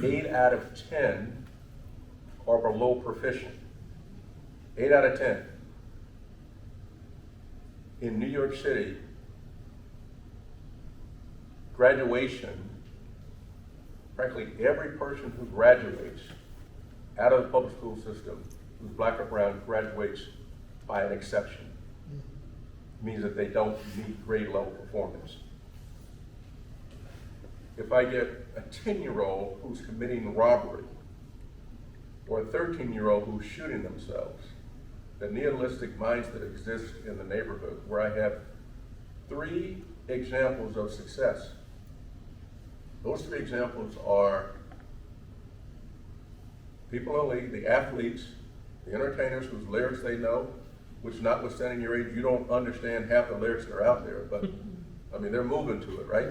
8 out of 10 are below proficient. 8 out of 10. In New York City, graduation, frankly, every person who graduates out of the public school system who's black or brown graduates by an exception. It means that they don't meet grade level performance. If I get a 10-year-old who's committing robbery or a 13-year-old who's shooting themselves, the nihilistic minds that exist in the neighborhood, where I have 3 examples of success. Those 3 examples are people in the league, the athletes, the entertainers whose lyrics they know, which notwithstanding your age, you don't understand half the lyrics that are out there, but I mean, they're moving to it, right?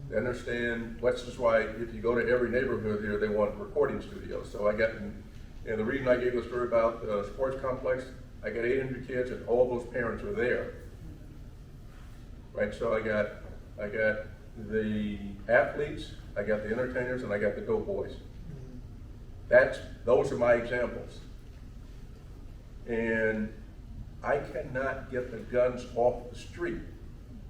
They understand, which is why if you go to every neighborhood here, they want recording studios. So I got, and the reason I gave the story about the sports complex, I got 800 kids and all those parents are there. Right, so I got the athletes, I got the entertainers, and I got the dope boys. Those are my examples. And I cannot get the guns off the street.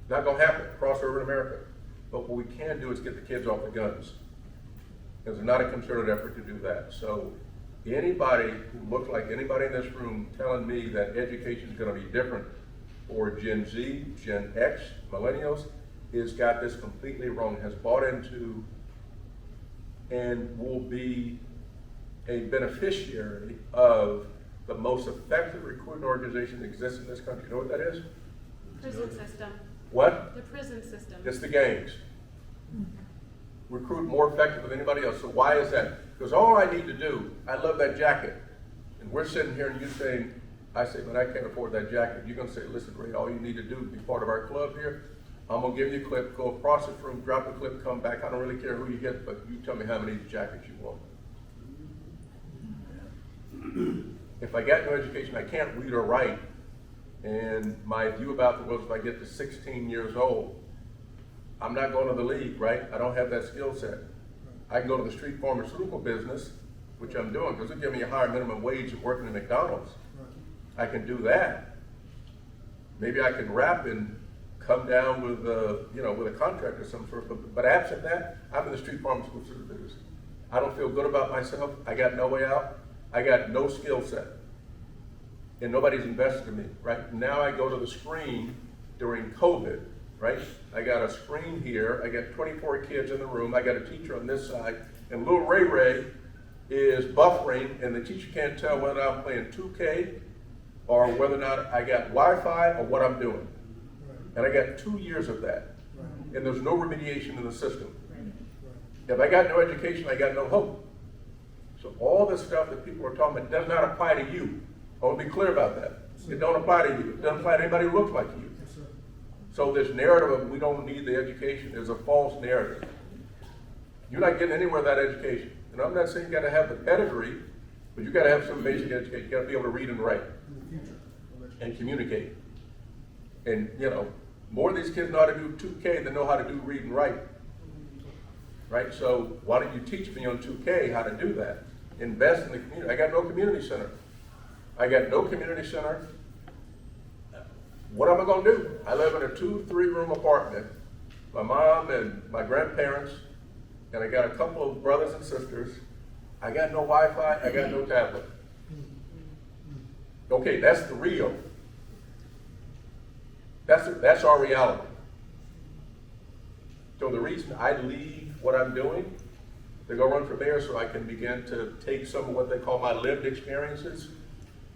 Not gonna happen across urban America. But what we can do is get the kids off the guns. There's not a concerted effort to do that. So anybody who looks like anybody in this room telling me that education is gonna be different for Gen Z, Gen X, millennials, has got this completely wrong, has bought into and will be a beneficiary of the most effective recruiting organization that exists in this country. You know what that is? Prison system. What? The prison system. It's the gangs. Recruit more effective than anybody else. So why is that? Because all I need to do, I love that jacket. And we're sitting here and you saying, I say, but I can't afford that jacket. You're gonna say, listen, Ray, all you need to do to be part of our club here, I'm gonna give you a clip, go across the room, drop the clip, come back. I don't really care who you get, but you tell me how many jackets you want. If I got no education, I can't read or write. And my view about the world is if I get to 16 years old, I'm not going to the league, right? I don't have that skill set. I can go to the street pharmaceutical business, which I'm doing, because they're giving me a higher minimum wage than working at McDonald's. I can do that. Maybe I can rap and come down with with a contract of some sort, but absent that, I'm in the street pharmaceutical business. I don't feel good about myself. I got no way out. I got no skill set. And nobody's invested in me, right? Now I go to the screen during COVID, right? I got a screen here, I got 24 kids in the room, I got a teacher on this side, and little Ray is buffering, and the teacher can't tell whether I'm playing 2K or whether or not I got Wi-Fi or what I'm doing. And I got 2 years of that. And there's no remediation in the system. If I got no education, I got no hope. So all this stuff that people are talking about does not apply to you. I want to be clear about that. It don't apply to you. It doesn't apply to anybody who looks like you. So this narrative of we don't need the education is a false narrative. You're not getting anywhere without education. And I'm not saying you got to have the pedigree, but you got to have some basic education. You got to be able to read and write and communicate. And more of these kids know how to do 2K than know how to do read and write. Right? So why don't you teach me on 2K how to do that? Invest in the community. I got no community center. What am I going to do? I live in a 2-3 room apartment. My mom and my grandparents, and I got a couple of brothers and sisters. I got no Wi-Fi. I got no tablet. Okay, that's the real. That's our reality. So the reason I leave what I'm doing to go run for mayor so I can begin to take some of what they call my lived experiences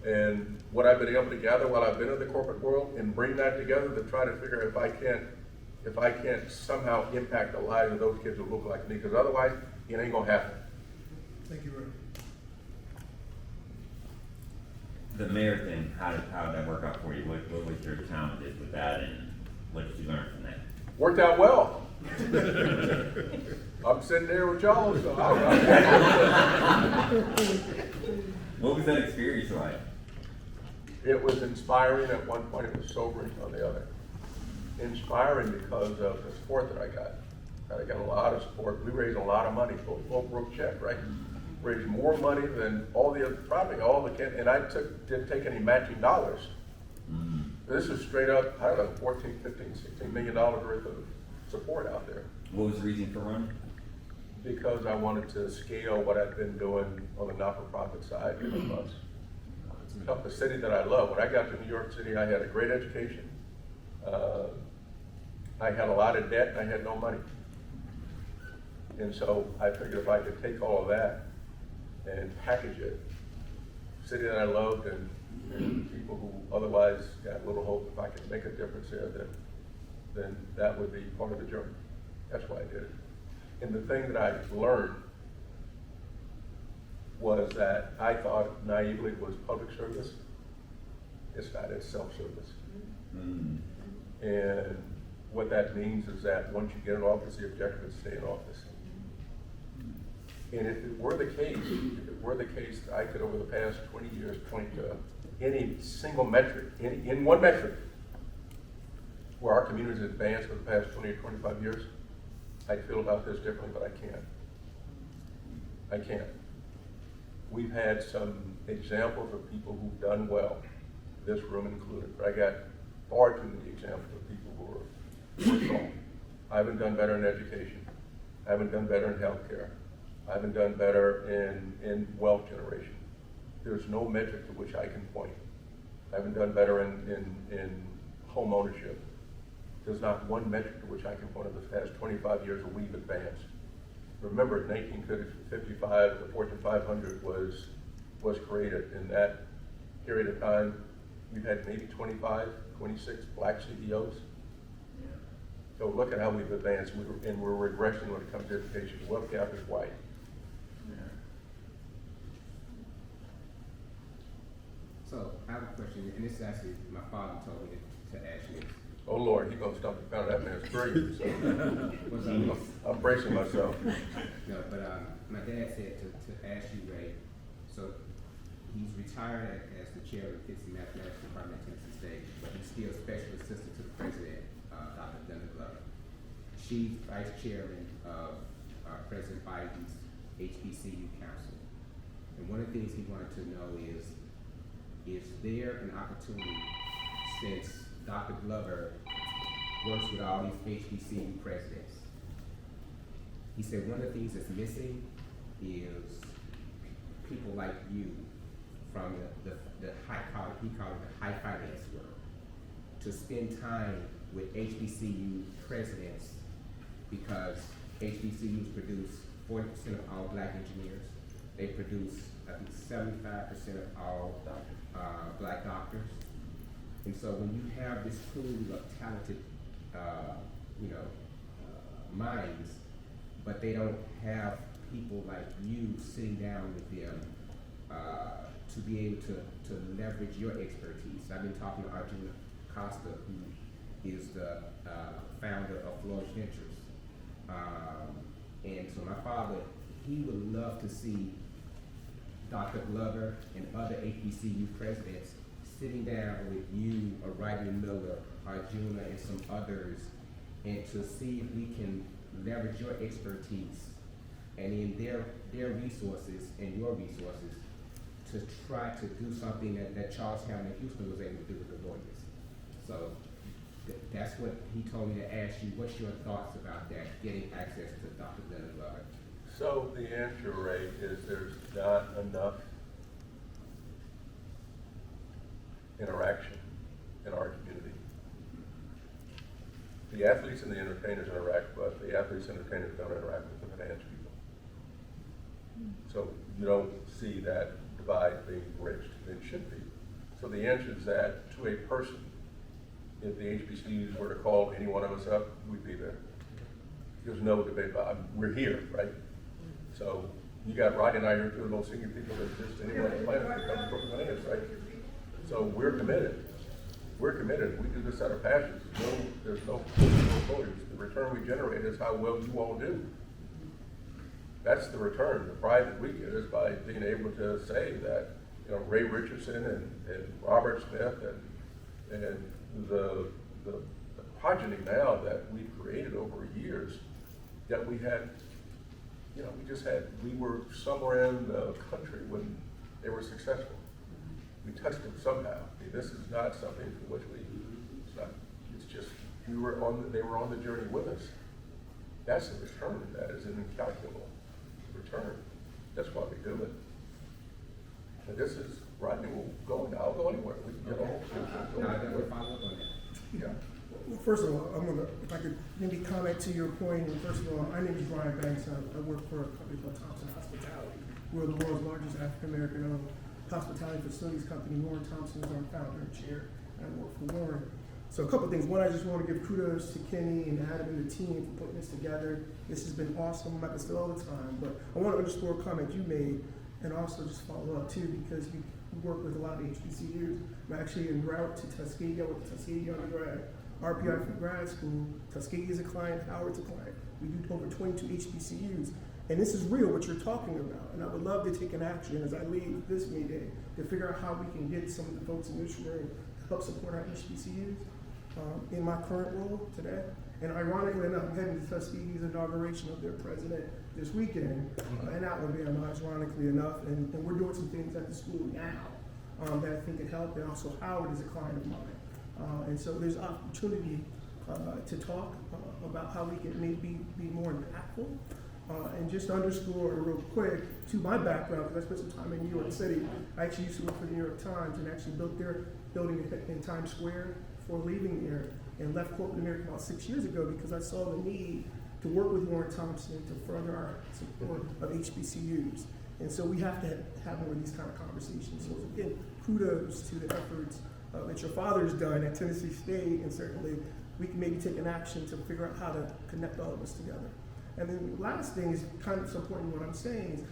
and what I've been able to gather while I've been in the corporate world and bring that together to try to figure if I can't somehow impact the lives of those kids who look like me, because otherwise, it ain't gonna happen. Thank you, Rick. The mayor thing, how did that work out for you? What was your challenges with that, and what did you learn from that? Worked out well. I'm sitting there with y'all, so What was that experience like? it was inspiring at one point, it was sobering on the other. Inspiring because of the support that I got. I got a lot of support. We raised a lot of money, both wrote check, right? Raised more money than all the other, probably all the kids, and I didn't take any matching dollars. This is straight up, I don't know, 14, 15, $16 million worth of support out there. What was the reason for running? Because I wanted to scale what I've been doing on the not-for-profit side plus help the city that I love. When I got to New York City, I had a great education. I had a lot of debt and I had no money. And so I figured if I could take all of that and package it, city that I loved and people who otherwise got little hope, if I could make a difference there, then that would be part of the journey. That's why I did it. And the thing that I learned was that I thought naively it was public service. It's not, it's self-service. And what that means is that once you get in office, the objective is to stay in office. And if it were the case, that I could over the past 20 years point to any single metric, in one metric, where our community has advanced for the past 20 or 25 years, I'd feel about this differently, but I can't. We've had some examples of people who've done well, this room included, but I got far too many examples of people who are worse off. I haven't done better in education. I haven't done better in healthcare. I haven't done better in wealth generation. There's no metric to which I can point. I haven't done better in home ownership. There's not one metric to which I can point in the past 25 years where we've advanced. Remember, in 1955, the Fortune 500 was created. In that period of time, we've had maybe 25, 26 black CEOs. So look at how we've advanced, and we're regressing when it comes to education. The wealth gap is wide. So I have a question, and this is actually, my father told me to ask you this. Oh Lord, he's gonna stump the pound. That man's crazy. So Was, I'm bracing myself. No, but my dad said to ask you, Ray, so he's retired as the chair of the Physics and Mathematics Department at Tennessee State, but he's still special assistant to the president, Dr. Dunda Glover. She's vice chairman of President Biden's HBCU Council. And one of the things he wanted to know is there an opportunity, since Dr. Glover works with all these HBCU presidents? He said one of the things that's missing is people like you from the high, he called it the high finance world, to spend time with HBCU presidents, because HBCUs produce 40% of all black engineers. They produce, I think, 75% of all black doctors. And so when you have this pool of talented, minds, but they don't have people like you sitting down with them to be able to leverage your expertise. I've been talking to Arjuna Costa, who is the founder of Flourish Ventures. And so my father, he would love to see Dr. Glover and other HBCU presidents sitting down with you, or Ryder Miller, Arjuna, and some others, and to see if we can leverage your expertise and in their resources and your resources to try to do something that Charles Hamlin Houston was able to do with the lawyers. So that's what he told me to ask you. What's your thoughts about that, getting access to Dr. Leonard Glover? So the answer, Ray, is there's not enough interaction in our community. The athletes and the entertainers interact, but the athletes and entertainers don't interact with the finance people. So you don't see that divide being bridged. It should be. So the answer is that to a person, if the HBCUs were to call any one of us up, we'd be there. There's no debate about it. We're here, right? So you got Rodney and I here, two of those senior people that just anyone on the planet can come to Brooklyn Finance, right? So we're committed. We're committed. We do this out of passion. There's no motives. The return we generate is how well you all do. That's the return. The pride that we get is by being able to say that, you know, Ray Richardson and Robert Smith and the progeny now that we've created over years, that we had, you know, we were somewhere in the country when they were successful. We touched them somehow. I mean, this is not something for which it's just, they were on the journey with us. That's the return. That is an incalculable return. That's why we do it. And this is, Rodney will go, I'll go anywhere. We can get all. No, I would follow up on that. Yeah. Well, first of all, if I could maybe comment to your point, and first of all, my name is Brian Banks, I work for a company called Thompson Hospitality. We're the world's largest African-American owned hospitality facilities company. Warren Thompson is our founder and chair, and I work for Warren. So a couple things. One, I just want to give kudos to Kenny and Adam and the team for putting this together. This has been awesome. I'm not going to say all the time, but I want to underscore a comment you made and also just follow up too, because we work with a lot of HBCUs. I'm actually en route to Tuskegee with the Tuskegee undergrad, RPI for grad school. Tuskegee is a client, Howard's a client. We do over 22 HBCUs. And this is real, what you're talking about. And I would love to take an action as I leave this meeting to figure out how we can get some of the folks in this room to help support our HBCUs in my current role today. And ironically enough, I'm heading to Tuskegee's inauguration of their president this weekend in Alabama, ironically enough. And we're doing some things at the school now that I think could help. And also Howard is a client of mine. And so there's opportunity to talk about how we can maybe be more impactful. And just to underscore real quick to my background, because I spent some time in New York City. I actually used to work for the New York Times and actually built their building in Times Square before leaving there, and left corporate America about 6 years ago because I saw the need to work with Warren Thompson to further our support of HBCUs. And so we have to have more of these kind of conversations. So again, kudos to the efforts that your father's done at Tennessee State, and certainly we can maybe take an action to figure out how to connect all of us together. And then the last thing is kind of supporting what I'm saying is,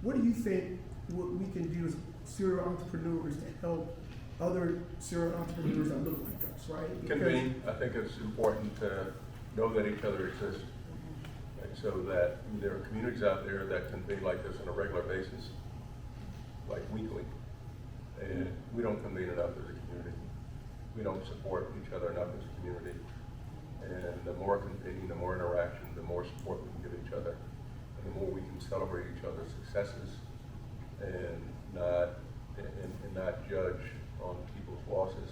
what do you think what we can do as serial entrepreneurs to help other serial entrepreneurs that look like us, right? Convene. I think it's important to know that each other exists, and so that there are communities out there that convene like this on a regular basis, like weekly. And we don't convene enough as a community. We don't support each other enough as a community. And the more convening, the more interaction, the more support we can give each other, and the more we can celebrate each other's successes and not judge on people's losses,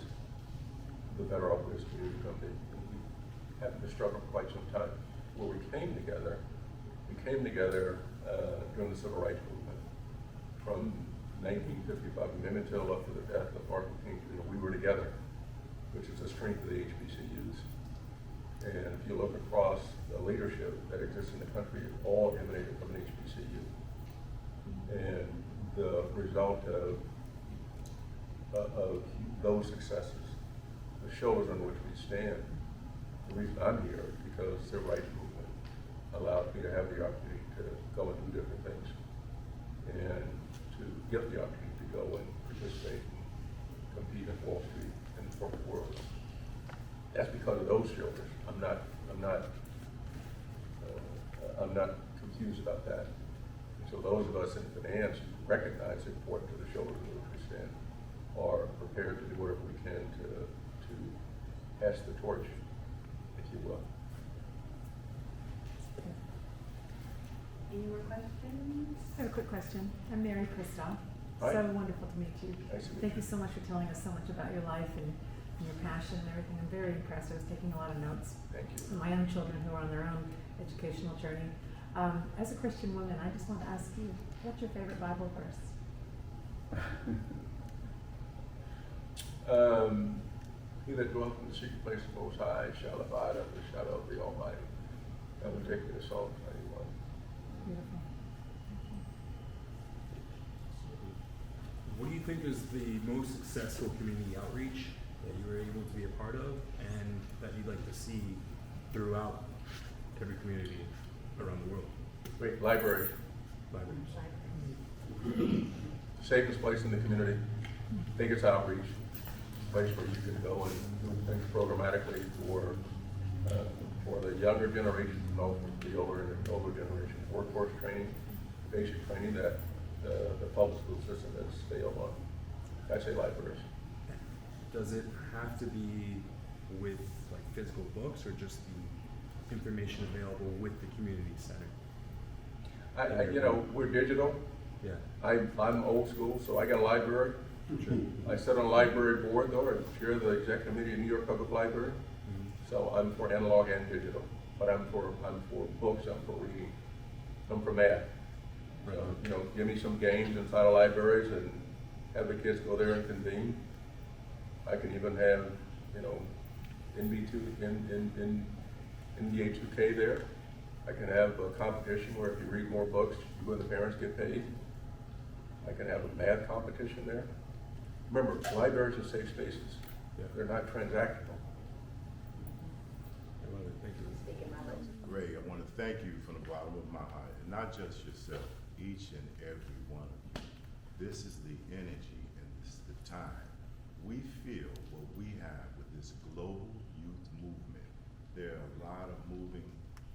the better off this community is going to be. We have been struggling for quite some time. Where we came together during the Civil Rights Movement. From 1955 amendment till up to the death of Martin Luther King, we were together, which is the strength of the HBCUs. And if you look across the leadership that exists in the country, it all emanated from an HBCU. And the result of those successes, the shoulders on which we stand, the reason I'm here is because the rights movement allowed me to have the opportunity to go and do different things, and to get the opportunity to go and participate and compete in Wall Street and the corporate world. That's because of those shoulders. I'm not confused about that. And so those of us in finance who recognize the importance of the shoulders on which we stand are prepared to do whatever we can to pass the torch, if you will. Any more questions? I have a quick question. I'm Mary Christoph. Hi. So wonderful to meet you. Nice to meet Thank you. you so much for telling us so much about your life and your passion and everything. I'm very impressed. I was taking a lot of notes. Thank you. For my own children who are on their own educational journey. As a Christian woman, I just want to ask you, what's your favorite Bible verse? He that dwelleth in the secret place of the Most High shall abide under the shadow of the Almighty. That would take me to Psalm 91. Beautiful. what do you think is the most successful community outreach that you were able to be a part of and that you'd like to see throughout every community around the world? Wait, library, Libraries. safest place in the community, biggest outreach, place where you can go and do things programmatically for the younger generation, no, the older generation, workforce training, basic training that the public school system has failed on. I say libraries. Does it have to be with like physical books or just the information available with the community center? We're digital. Yeah. I'm old school, so I got a library. Sure. I sit on a library board though, I chair the executive committee of New York Public Library. So I'm for analog and digital, but I'm for books, I'm for reading, I'm for math. So, give me some games inside of libraries and have the kids go there and convene. I can even have, NBA 2K there. I can have a competition where if you read more books, you and the parents get paid. I can have a math competition there. Remember, libraries are safe spaces. Yeah. They're not transactional. I love it. Thank you. Greg, I want to thank you from the bottom of my heart, and not just yourself, each and every one of you. This is the energy and this is the time. We feel what we have with this global youth movement. There are a lot of moving,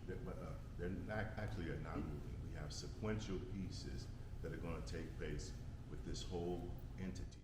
they're not moving. We have sequential pieces that are going to take place with this whole entity.